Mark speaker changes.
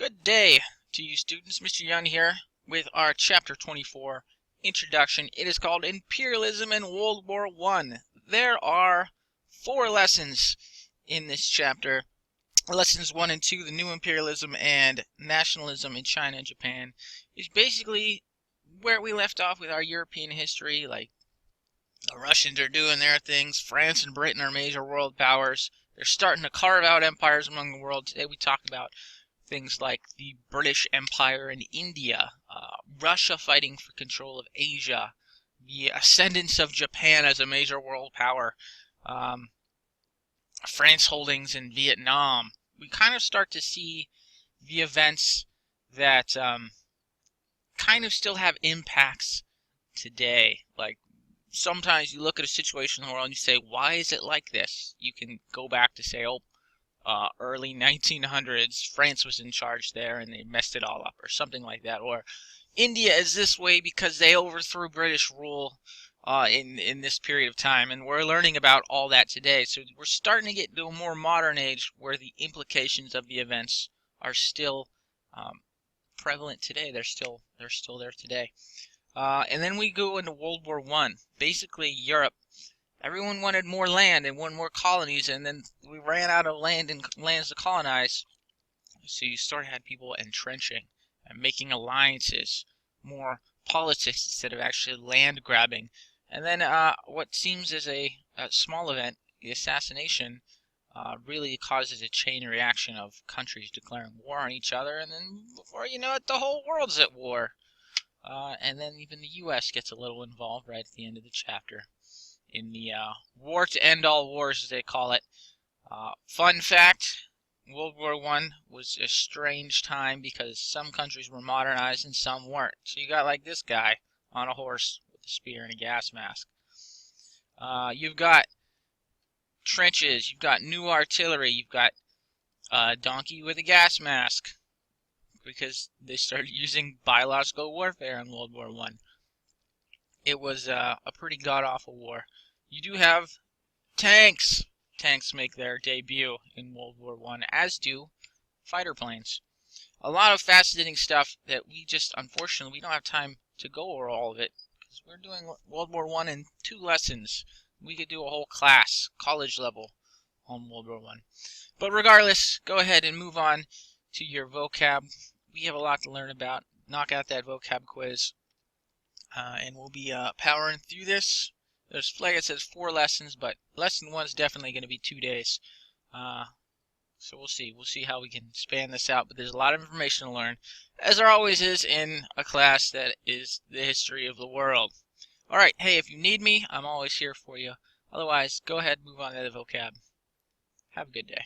Speaker 1: Good day to you students. Mr. Young here with our Chapter 24 introduction. It is called Imperialism in World War I. There are 4 lessons in this chapter. Lessons 1 and 2, the new imperialism and nationalism in China and Japan, is basically where we left off with our European history. Like, the Russians are doing their things, France and Britain are major world powers. They're starting to carve out empires among the world. Today we talk about things like the British Empire in India, Russia fighting for control of Asia, the ascendance of Japan as a major world power, France holdings in Vietnam. We kind of start to see the events that kind of still have impacts today. Like, sometimes you look at a situation in the world and you say, why is it like this? You can go back to say, early 1900s, France was in charge there and they messed it all up, or something like that. Or India is this way because they overthrew British rule in this period of time. And we're learning about all that today. So we're starting to get to a more modern age where the implications of the events are still prevalent today. They're still there today. And then we go into World War I. Basically, Europe. Everyone wanted more land and wanted more colonies, and then we ran out of land and lands to colonize. So you had people entrenching and making alliances, more politics instead of actually land grabbing. And then what seems as a small event, the assassination, really causes a chain reaction of countries declaring war on each other, and then before you know it, the whole world's at war. And then even the U.S. gets a little involved right at the end of the chapter, in the war to end all wars, as they call it. Fun fact, World War I was a strange time because some countries were modernized and some weren't. So you got like this guy on a horse with a spear and a gas mask. You've got trenches, you've got new artillery, you've got a donkey with a gas mask, because they started using biological warfare in World War I. It was a pretty god-awful war. You do have tanks. Tanks make their debut in World War I, as do fighter planes. A lot of fascinating stuff that unfortunately, we don't have time to go over all of it, because we're doing World War I in 2 lessons. We could do a whole class, college level, on World War I. But regardless, go ahead and move on to your vocab. We have a lot to learn about. Knock out that vocab quiz. And we'll be powering through this. There's, like I said, 4 lessons, but lesson 1 is definitely going to be 2 days. So we'll see. We'll see how we can span this out. But there's a lot of information to learn, as there always is in a class that is the history of the world. All right. Hey, if you need me, I'm always here for you. Otherwise, go ahead and move on to the vocab. Have a good day.